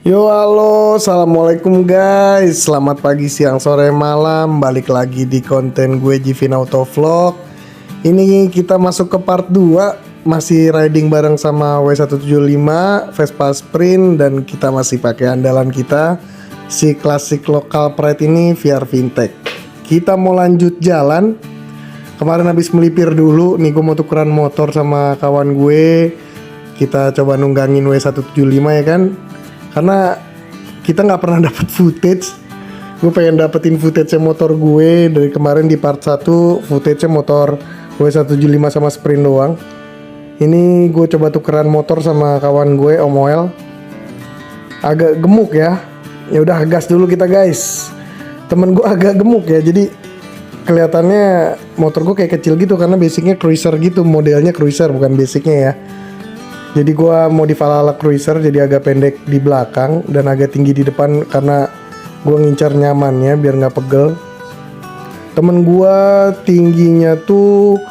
Yo halo, assalamualaikum guys. Selamat pagi, siang, sore, malam. Balik lagi di konten gue Jivin Auto Vlog. Ini kita masuk ke part 2. Masih riding bareng sama W175 Vespa Sprint. Dan kita masih pakai andalan kita, si klasik lokal pride ini, VR Vintage. Kita mau lanjut jalan. Kemarin habis melipir dulu. Nih gue mau tukeran motor sama kawan gue. Kita coba nunggangin W175 ya kan. Karena kita nggak pernah dapat footage. Gue pengen dapetin footage motor gue. Dari kemarin di part 1 footage motor W175 sama Sprint doang. Ini gue coba tukeran motor sama kawan gue, Om Oel. Agak gemuk ya. Ya udah gas dulu kita guys. Temen gue agak gemuk ya, jadi kelihatannya motor gue kayak kecil gitu. Karena basicnya cruiser gitu, modelnya cruiser bukan basicnya ya. Jadi gua modif ala cruiser, jadi agak pendek di belakang dan agak tinggi di depan karena gua ngincar nyamannya biar nggak pegel. Temen gua tingginya tuh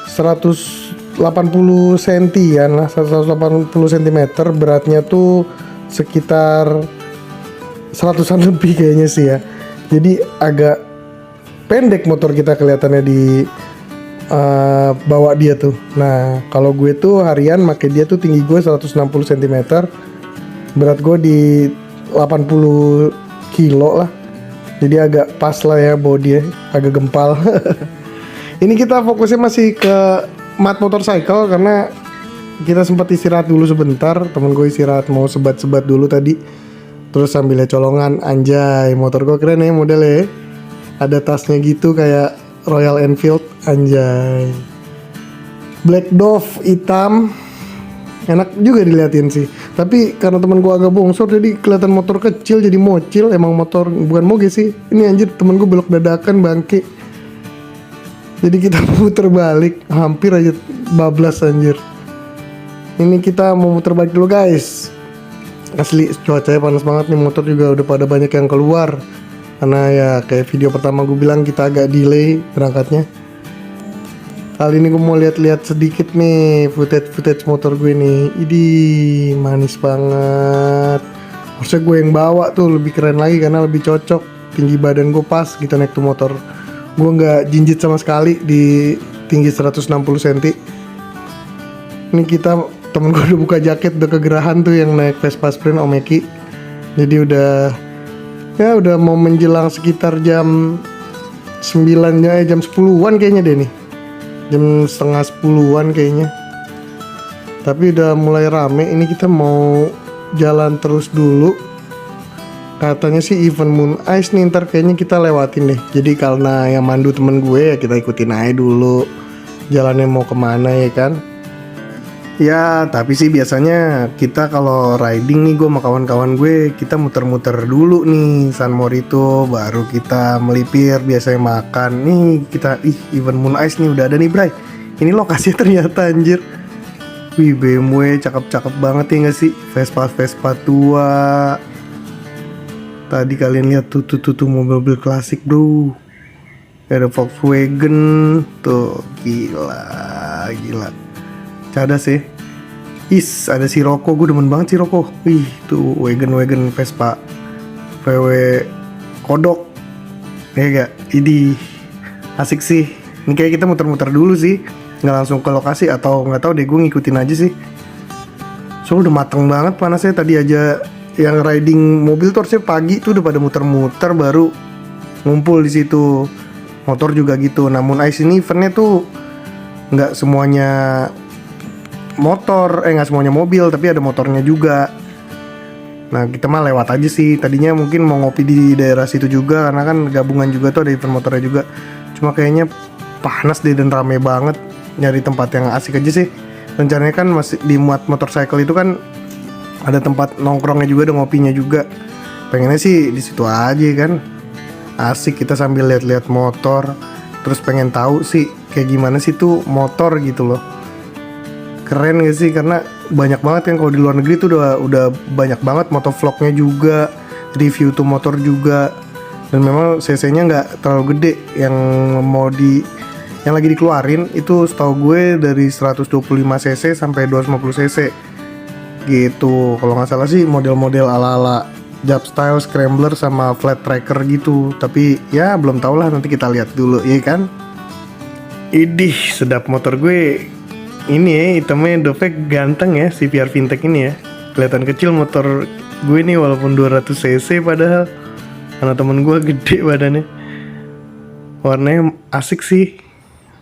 180 cm lah, 180 cm, beratnya tuh sekitar 100-an lebih kayaknya sih ya. Jadi agak pendek motor kita kelihatannya di bawa dia tuh. Nah kalau gue tuh harian make dia tuh tinggi gue 160 cm, berat gue di 80 kilo lah, jadi agak pas lah ya bawa dia, agak gempal. Ini kita fokusnya masih ke mat motorcycle karena kita sempat istirahat dulu sebentar. Temen gue istirahat mau sebat-sebat dulu tadi, terus sambil colongan. Anjay, motor gue keren ya modelnya, ada tasnya gitu kayak Royal Enfield, anjay. Black Dove hitam, enak juga diliatin sih. Tapi karena temen gue agak bongsor jadi kelihatan motor kecil, jadi mocil. Emang motor bukan moge sih. Ini anjir temen gue belok dadakan bangke. Jadi kita puter balik, hampir aja bablas anjir. Ini kita mau muter balik dulu guys. Asli cuacanya panas banget nih, motor juga udah pada banyak yang keluar. Karena ya kayak video pertama gue bilang kita agak delay berangkatnya. Kali ini gue mau lihat-lihat sedikit nih footage motor gue nih. Idih, manis banget. Harusnya gue yang bawa tuh lebih keren lagi karena lebih cocok. Tinggi badan gue pas gitu naik tuh motor. Gue nggak jinjit sama sekali di tinggi 160 cm. Ini kita, temen gue udah buka jaket, udah kegerahan tuh yang naik Vespa Sprint Om Eki. Jadi udah mau menjelang sekitar jam 9-nya, jam 10-an kayaknya deh nih. Jam setengah 10-an kayaknya. Tapi udah mulai rame. Ini kita mau jalan terus dulu. Katanya sih event Moon Ice nih, ntar kayaknya kita lewatin deh. Jadi karena yang mandu temen gue ya kita ikutin aja dulu jalannya mau kemana ya kan. Ya tapi sih biasanya kita kalau riding nih, gue sama kawan-kawan gue kita muter-muter dulu nih San Morito, baru kita melipir biasanya makan. Nih kita event Moon Ice nih udah ada nih Bray. Ini lokasinya ternyata anjir. Wih, BMW cakep-cakep banget ya gak sih? Vespa tua. Tadi kalian lihat tuh mobil-mobil klasik bro. Ada Volkswagen tuh, gila. Cadas ya. Ada Sirocco, gue demen banget Sirocco. Wih, tuh wagon Vespa VW kodok. Ya gak? Ini asik sih. Ini kayak kita muter-muter dulu sih, nggak langsung ke lokasi, atau nggak tahu deh, gue ngikutin aja sih. So udah mateng banget panasnya. Tadi aja yang riding mobil tuh harusnya pagi tuh udah pada muter-muter baru ngumpul di situ. Motor juga gitu. Namun Ice ini eventnya tuh nggak semuanya motor, nggak semuanya mobil, tapi ada motornya juga. Nah kita mah lewat aja sih. Tadinya mungkin mau ngopi di daerah situ juga, karena kan gabungan juga tuh, ada event motornya juga. Cuma kayaknya panas deh dan rame banget. Nyari tempat yang asik aja sih. Rencananya kan masih di muat motorcycle itu kan ada tempat nongkrongnya juga, ada ngopinya juga. Pengennya sih di situ aja kan. Asik kita sambil lihat-lihat motor. Terus pengen tahu sih kayak gimana sih tuh motor gitu loh. Keren gak sih, karena banyak banget kan kalau di luar negeri tuh udah banyak banget motovlognya juga, review tuh motor juga. Dan memang cc-nya nggak terlalu gede. Yang lagi dikeluarin itu setahu gue dari 125 cc sampai 250 cc. gitu. Kalau nggak salah sih model-model ala-ala jump style, scrambler sama flat tracker gitu. Tapi ya belum tau lah, nanti kita lihat dulu ya kan. Idih, sedap motor gue. Ini ya, hitamnya dopek ganteng ya si VR Fintech ini ya. Kelihatan kecil motor gue nih walaupun 200 cc padahal. Karena temen gue gede badannya. Warnanya asik sih,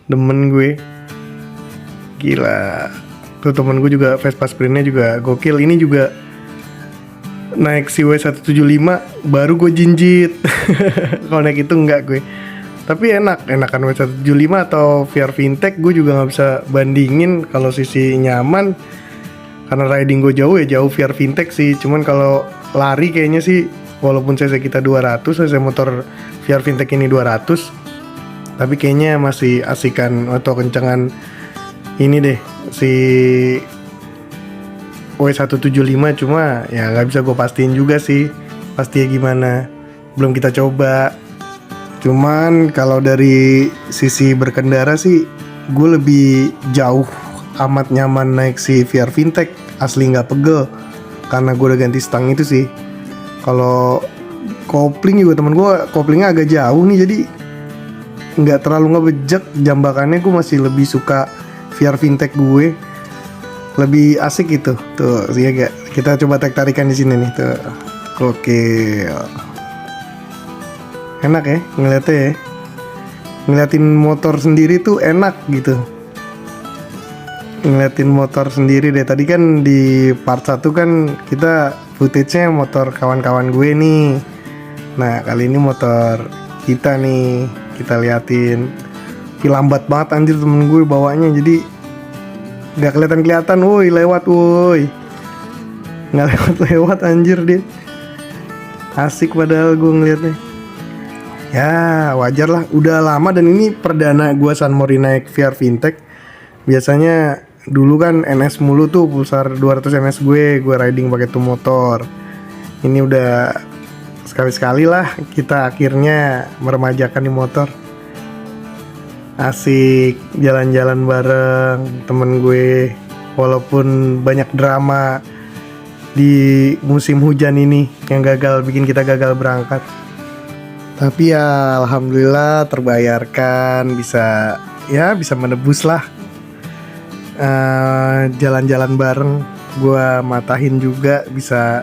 demen gue. Gila. Tuh temen gue juga Vespa Sprintnya juga gokil. Ini juga naik si W175 baru gue jinjit. Kalau naik itu enggak gue. Tapi enakan W175 atau VR Fintech gue juga nggak bisa bandingin. Kalau sisi nyaman, karena riding gue jauh ya jauh VR Fintech sih. Cuman kalau lari kayaknya sih, walaupun cc kita 200, cc motor VR Fintech ini 200, tapi kayaknya masih asikan atau kencengan ini deh si W175. Cuma ya nggak bisa gue pastiin juga sih pastinya gimana, belum kita coba. Cuman kalau dari sisi berkendara sih gue lebih jauh amat nyaman naik si VR Fintech, asli nggak pegel karena gue udah ganti stang itu sih. Kalau kopling juga temen gue koplingnya agak jauh nih, jadi nggak terlalu ngebejek. Jambakannya gue masih lebih suka VR Fintech gue, lebih asik gitu. Tuh sih ya, kita coba tarik-tarikan di sini nih tuh. Gokil. Enak ya ngeliatnya ya. Ngeliatin motor sendiri tuh enak gitu. Ngeliatin motor sendiri deh. Tadi kan di part 1 kan kita footage-nya motor kawan-kawan gue nih. Nah kali ini motor kita nih, kita liatin. Lambat banget anjir temen gue bawanya, jadi gak kelihatan woi lewat woi. Gak lewat anjir dia. Asik padahal gue ngeliatnya. Ya wajar lah, udah lama dan ini perdana gue San Mori naik VR Fintech. Biasanya dulu kan NS mulu tuh, Pulsar 200 NS gue riding pakai tuh motor. Ini udah sekali-sekali lah kita akhirnya meremajakan di motor. Asik jalan-jalan bareng temen gue, walaupun banyak drama di musim hujan ini yang bikin kita gagal berangkat. Tapi ya alhamdulillah terbayarkan, bisa menebus lah. Jalan-jalan bareng, gue matahin juga bisa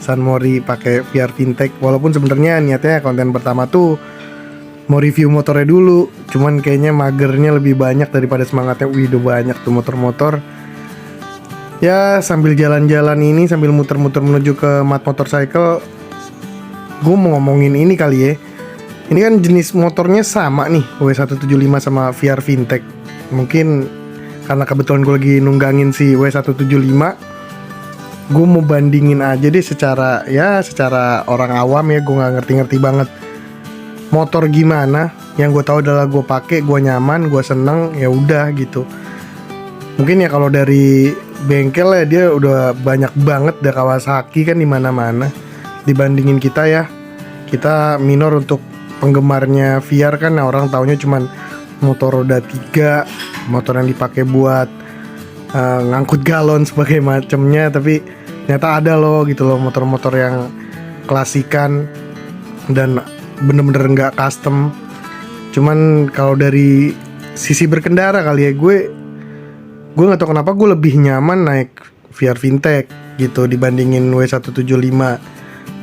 San Mori pakai VR Fintech. Walaupun sebenarnya niatnya konten pertama tuh mau review motornya dulu, cuman kayaknya magernya lebih banyak daripada semangatnya. Wih udah banyak tuh motor-motor. Ya sambil jalan-jalan ini, sambil muter-muter menuju ke Mat Motorcycle, gue mau ngomongin ini kali ya. Ini kan jenis motornya sama nih, W175 sama VR Fintech. Mungkin karena kebetulan gue lagi nunggangin si W175, gue mau bandingin aja deh secara orang awam ya, gue nggak ngerti-ngerti banget motor gimana. Yang gue tahu adalah gue pakai, gue nyaman, gue seneng, ya udah gitu. Mungkin ya kalau dari bengkel ya dia udah banyak banget dah Kawasaki kan di mana-mana. Dibandingin kita ya, kita minor untuk penggemarnya VR kan, orang taunya cuman motor roda 3, motor yang dipakai buat ngangkut galon sebagai macamnya. Tapi ternyata ada loh gitu loh motor-motor yang klasikan dan bener-bener nggak custom. Cuman kalau dari sisi berkendara kali ya, gue nggak tahu kenapa gue lebih nyaman naik VR Fintech gitu dibandingin W175.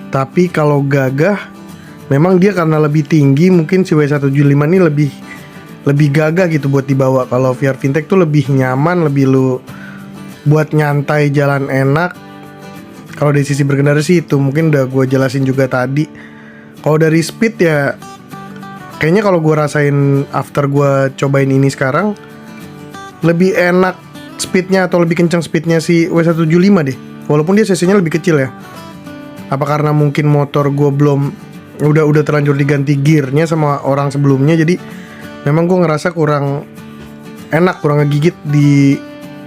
Tapi kalau gagah, memang dia karena lebih tinggi, mungkin si W175 ini lebih gagah gitu buat dibawa. Kalau VR Fintech tuh lebih nyaman, lebih lu buat nyantai, jalan enak. Kalau dari sisi berkendara sih itu mungkin udah gue jelasin juga tadi. Kalau dari speed ya, kayaknya kalau gue rasain after gue cobain ini sekarang, lebih enak speednya atau lebih kencang speednya si W175 deh. Walaupun dia cc-nya lebih kecil ya. Apa karena mungkin motor gue belum udah terlanjur diganti gearnya sama orang sebelumnya, jadi memang gue ngerasa kurang enak, kurang ngegigit di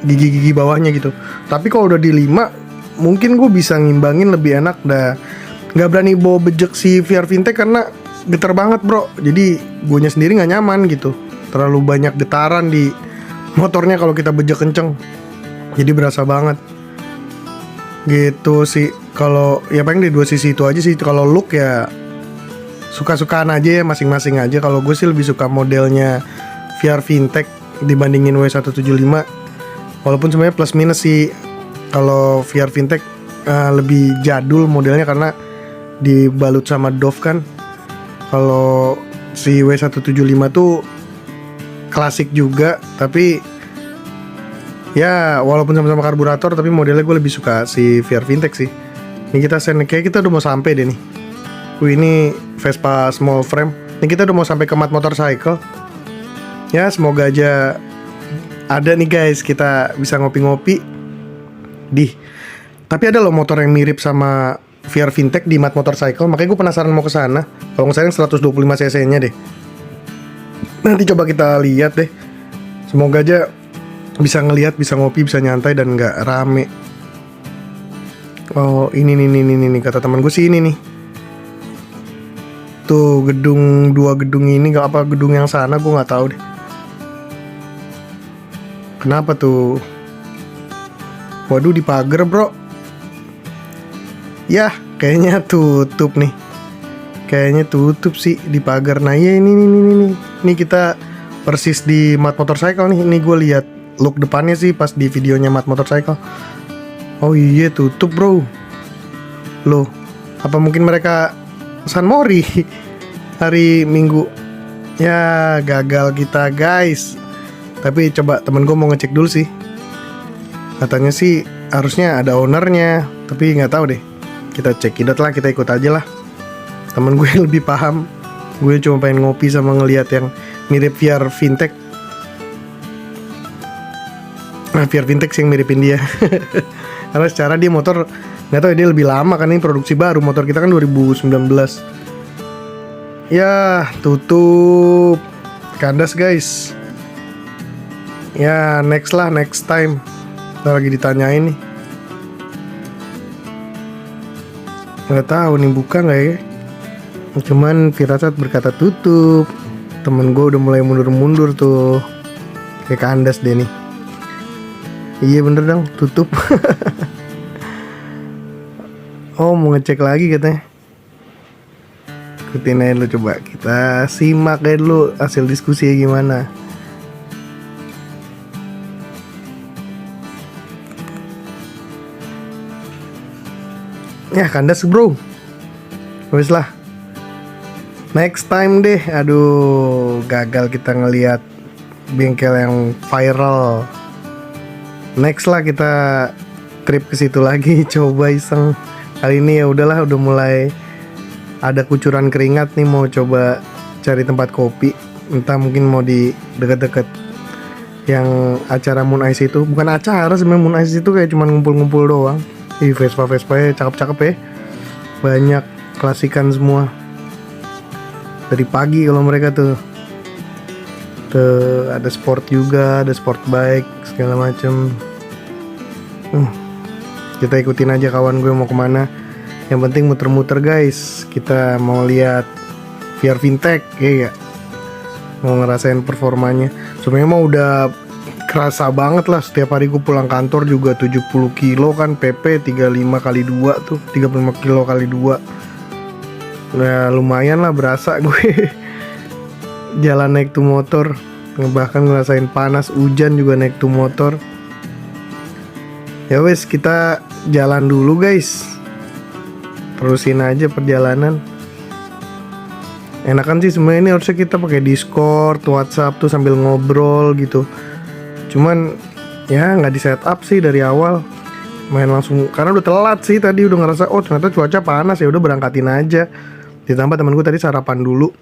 gigi-gigi bawahnya gitu. Tapi kalau udah di 5, mungkin gue bisa ngimbangin lebih enak. Nggak berani bawa bejek si VR Fintech karena getar banget bro, jadi guanya sendiri nggak nyaman gitu. Terlalu banyak getaran di motornya kalau kita bejek kenceng, jadi berasa banget. Gitu sih. Kalau ya paling di dua sisi itu aja sih. Kalau look ya suka-sukaan aja ya, masing-masing aja. Kalau gue sih lebih suka modelnya VR Fintech dibandingin W175. Walaupun sebenarnya plus minus sih. Kalau VR Fintech lebih jadul modelnya karena dibalut sama Dove kan. Kalau si W175 tuh klasik juga, tapi ya walaupun sama-sama karburator, tapi modelnya gue lebih suka si VR Fintech sih. Ini kita kayak kita udah mau sampai deh nih. Ini Vespa small frame. Ini kita udah mau sampai ke Mat Motorcycle. Ya semoga aja ada nih guys, kita bisa ngopi-ngopi. Tapi ada loh motor yang mirip sama VR Fintech di Mat Motorcycle. Makanya gue penasaran mau ke sana. Kalau nggak salah 125 cc nya deh. Nanti coba kita lihat deh. Semoga aja bisa ngelihat, bisa ngopi, bisa nyantai dan nggak rame. Oh ini kata teman gue sih ini nih. Tuh dua gedung ini, nggak apa gedung yang sana gue nggak tahu deh. Kenapa tuh? Waduh dipagar bro. Yah kayaknya tutup nih. Kayaknya tutup sih dipagar. Nah iya ini kita persis di Mat Motorcycle nih. Ini gue lihat look depannya sih pas di videonya Mat Motorcycle. Oh iya tutup bro. Loh apa mungkin mereka San Mori hari Minggu. Ya gagal kita guys. Tapi coba temen gue mau ngecek dulu sih. Katanya sih harusnya ada ownernya, tapi nggak tahu deh. Kita cekidot lah, kita ikut aja lah. Temen gue lebih paham. Gue cuma pengen ngopi sama ngelihat yang mirip VR Fintech. Nah VR Fintech sih yang miripin dia. Karena secara dia motor nggak tahu dia lebih lama kan, ini produksi baru, motor kita kan 2019. Ya tutup, kandas guys. Ya next time. Ntar lagi ditanyain nih. Nggak tahu nih buka nggak ya. Cuman firasat berkata tutup. Temen gue udah mulai mundur-mundur tuh. Kayak kandas deh nih. Iya bener dong tutup. Oh mau ngecek lagi katanya. Ikutin aja dulu coba. Kita simak aja dulu hasil diskusinya gimana. Ya kandas bro. Wes lah. Next time deh. Aduh gagal kita ngelihat bengkel yang viral. Next lah kita trip ke situ lagi. Coba iseng. Kali ini ya udahlah, udah mulai ada kucuran keringat nih, mau coba cari tempat kopi. Entah mungkin mau di deket-deket yang acara Moon Ice itu. Bukan acara sebenarnya, Moon Ice itu kayak cuman ngumpul-ngumpul doang. Vespa ya cakep-cakep ya. Banyak klasikan semua. Dari pagi kalau mereka tuh. Tuh ada sport juga, ada sport bike segala macem. Kita ikutin aja kawan gue mau kemana. Yang penting muter-muter guys. Kita mau lihat VR Fintech ya gak? Mau ngerasain performanya. Sebenarnya mah udah kerasa banget lah. Setiap hari gue pulang kantor juga 70 kilo kan, PP 35 kali 2 tuh, 35 kilo kali 2. Nah lumayan lah berasa gue. Jalan naik tuh motor. Bahkan ngerasain panas, hujan juga naik tuh motor. Ya wes kita jalan dulu guys. Terusin aja perjalanan. Enakan sih sebenarnya ini harusnya kita pakai Discord, WhatsApp tuh sambil ngobrol gitu. Cuman ya nggak di setup sih dari awal. Main langsung karena udah telat sih tadi, udah ngerasa oh ternyata cuaca panas, ya udah berangkatin aja. Ditambah temen gue tadi sarapan dulu.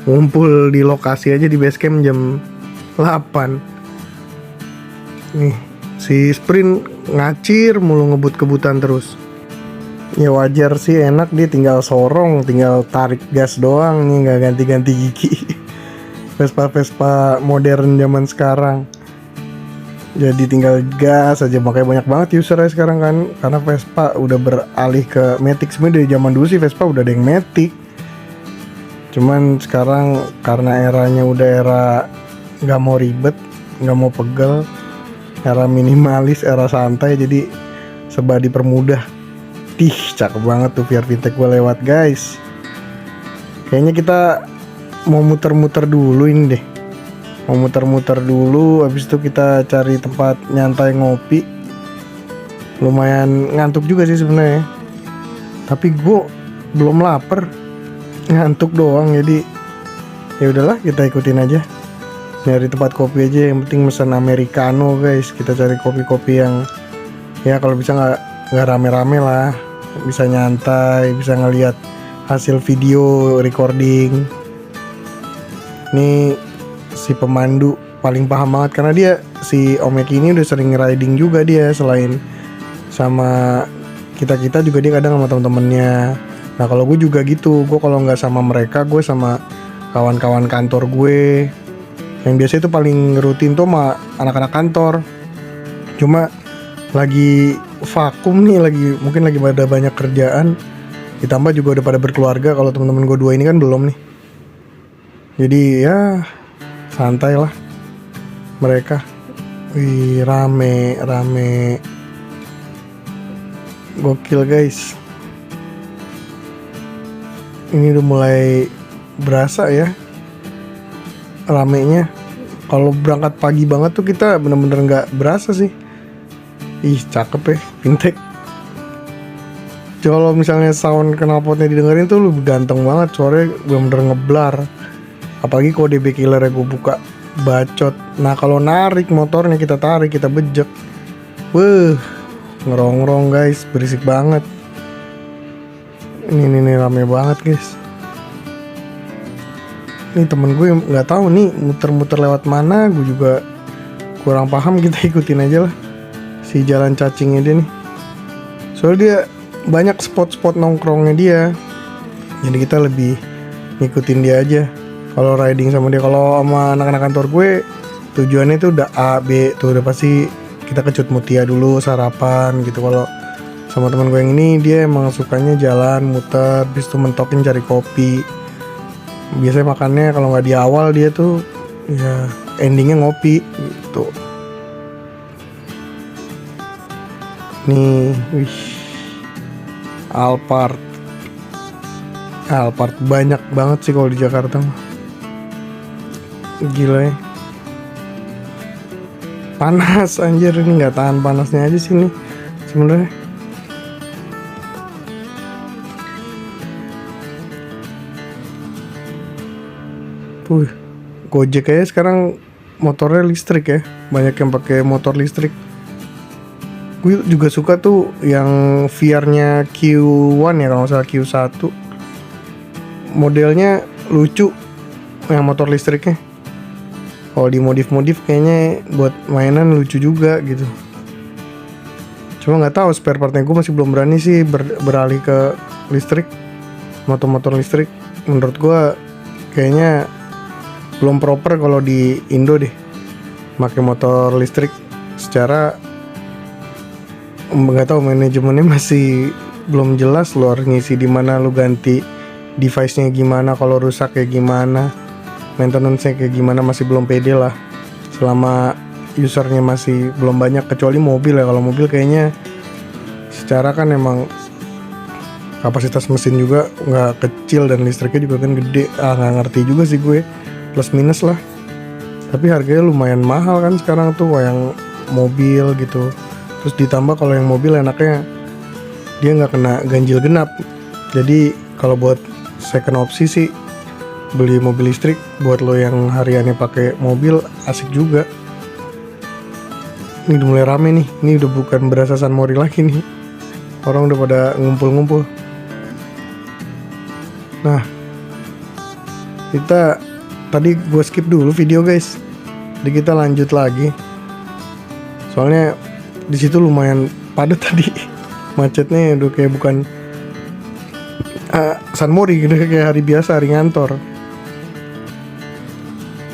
Ngumpul di lokasi aja di base camp jam 8. Nih si Sprint ngacir mulu, ngebut-kebutan terus. Ya wajar sih, enak dia tinggal sorong, tinggal tarik gas doang nih, nggak ganti-ganti gigi. Vespa modern zaman sekarang. Jadi tinggal gas aja, makanya banyak banget usernya sekarang kan. Karena Vespa udah beralih ke Matic. Sebenarnya dari zaman dulu sih Vespa udah ada yang Matic. Cuman sekarang karena eranya udah era nggak mau ribet, nggak mau pegel, era minimalis, era santai, jadi serba dipermudah. Cakep banget tuh VR Fintech gue lewat guys. Kayaknya kita mau muter-muter dulu ini deh. Mau muter-muter dulu, habis itu kita cari tempat nyantai ngopi. Lumayan ngantuk juga sih sebenarnya. Tapi gue belum lapar. Ngantuk doang, jadi ya udahlah kita ikutin aja. Nyari tempat kopi aja, yang penting pesan americano guys. Kita cari kopi-kopi yang ya kalau bisa nggak rame-rame lah. Bisa nyantai, bisa ngelihat hasil video recording. Ini si pemandu paling paham banget karena dia si Om Eki ini udah sering riding juga dia, selain sama kita juga dia kadang sama temen-temennya. Nah kalau gue juga gitu, gue kalau nggak sama mereka gue sama kawan-kawan kantor gue. Yang biasa itu paling rutin tuh sama anak-anak kantor. Cuma lagi vakum nih, mungkin lagi pada banyak kerjaan, ditambah juga udah pada berkeluarga. Kalau teman-teman gue dua ini kan belum nih, jadi ya santai lah mereka. Wih, rame gokil guys. Ini udah mulai berasa ya ramenya. Kalau berangkat pagi banget tuh kita bener-bener nggak berasa sih. Ih, cakep ya Fintech. Kalau misalnya sound knalpotnya didengerin tuh lu ganteng banget, suaranya bener-bener ngeblar. Apalagi kalau DB killer gue buka bacot. Nah kalau narik motornya, kita tarik, kita bejek, ngerongrong guys, berisik banget. Ini rame banget guys. Ini temen gue nggak tahu nih muter-muter lewat mana, gue juga kurang paham. Kita ikutin aja lah si jalan cacingnya dia nih. Soalnya dia banyak spot-spot nongkrongnya dia, jadi kita lebih ngikutin dia aja kalau riding sama dia. Kalau sama anak-anak kantor gue tujuannya tuh udah A, B, tuh udah pasti kita ke Cut Mutia dulu sarapan gitu. Kalau sama teman gue yang ini dia emang sukanya jalan muter, bis tuh mentokin cari kopi. Biasanya makannya kalau nggak di awal dia tuh ya endingnya ngopi gitu. Nih, wih, Alphard banyak banget sih kalau di Jakarta mah. Gila ya. Panas anjir, ini nggak tahan panasnya aja sih nih sebenarnya. Gojek aja sekarang motornya listrik ya, banyak yang pakai motor listrik. Gue juga suka tuh yang VR-nya Q1 ya, kalau nggak salah Q1. Modelnya lucu, yang motor listriknya. Kalau dimodif-modif kayaknya buat mainan lucu juga gitu. Cuma nggak tahu spare partnya, gue masih belum berani sih beralih ke listrik, motor-motor listrik. Menurut gue kayaknya belum proper kalau di Indo deh pakai motor listrik. Secara nggak tahu, manajemennya masih belum jelas, lu harus ngisi di mana, lu ganti device-nya gimana, kalau rusak kayak gimana, maintenance-nya kayak gimana, masih belum pede lah selama usernya masih belum banyak. Kecuali mobil ya, kalau mobil kayaknya secara kan emang kapasitas mesin juga nggak kecil dan listriknya juga kan gede. Nggak ngerti juga sih gue, plus minus lah. Tapi harganya lumayan mahal kan sekarang tuh yang mobil gitu. Terus ditambah kalau yang mobil enaknya dia nggak kena ganjil genap. Jadi kalau buat second opsi sih beli mobil listrik. Buat lo yang hariannya pakai mobil asik juga. Ini udah mulai rame nih. Ini udah bukan berasa San Mori lagi nih. Orang udah pada ngumpul-ngumpul. Nah, kita tadi gue skip dulu video guys. Jadi kita lanjut lagi. Soalnya di situ lumayan padat tadi. Macetnya udah kayak bukan San Mori gitu, kayak hari biasa, hari ngantor.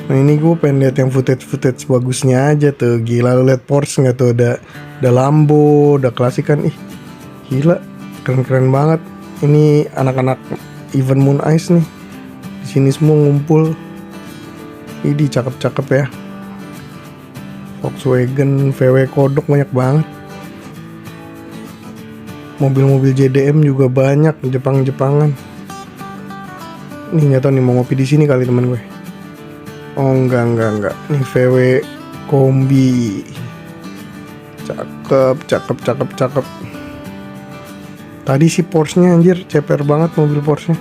Nah ini gue pengen lihat yang footage bagusnya aja tuh. Gila, lu liat Porsche nggak tuh? Ada Lambo, ada klasik kan. Ih gila, keren banget. Ini anak-anak event Moon Ice nih. Di sini semua ngumpul. Ini cakep ya. Volkswagen, VW Kodok banyak banget. mobil-mobil JDM juga banyak, Jepang-Jepangan. Nih nggak tahu nih mau ngopi di sini kali teman gue. Oh enggak. Nih VW kombi. Cakep. Tadi si Porsche-nya anjir, ceper banget mobil Porsche-nya.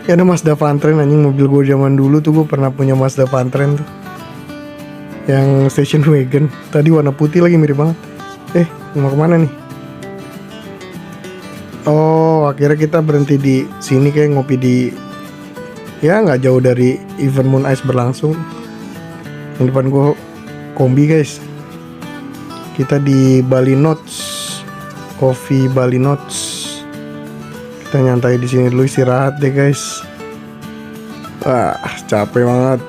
Ya ada Mazda Pantren anjing, mobil gue zaman dulu tuh gue pernah punya Mazda Pantren tuh. Yang station wagon, tadi warna putih lagi mirip banget. Mau kemana nih? Oh, akhirnya kita berhenti di sini kayak ngopi di, ya nggak jauh dari event Moon Ice berlangsung. Yang depan gue kombi guys. Kita di Bali Notes, Coffee Bali Notes. Kita nyantai di sini dulu, istirahat deh guys. Capek banget.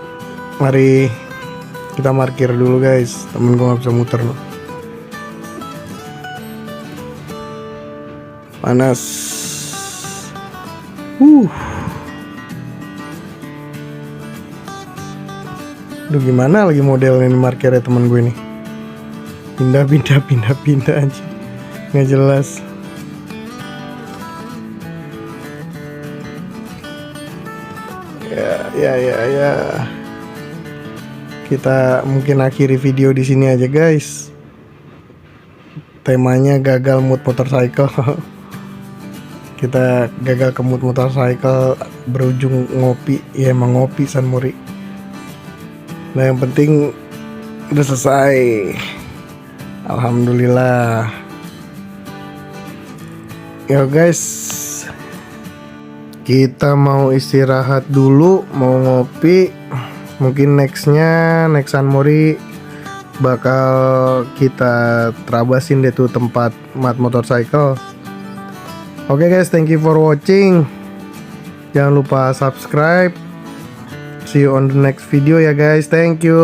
Mari kita parkir dulu guys. Temen gue nggak bisa muter loh. Panas. Aduh gimana lagi modelnya nih parkirnya temen gue nih. Pindah aja. Nggak jelas. Ya. Kita mungkin akhiri video di sini aja guys. Temanya gagal mood motorcycle. Kita gagal ke mood motorcycle, berujung ngopi. Ya emang ngopi San Mori. Nah yang penting udah selesai. Alhamdulillah. Yo guys, kita mau istirahat dulu, mau ngopi. Mungkin next San Mori bakal kita terabasin deh tuh tempat mat motorcycle. Oke guys, thank you for watching. Jangan lupa subscribe. See you on the next video ya guys. Thank you.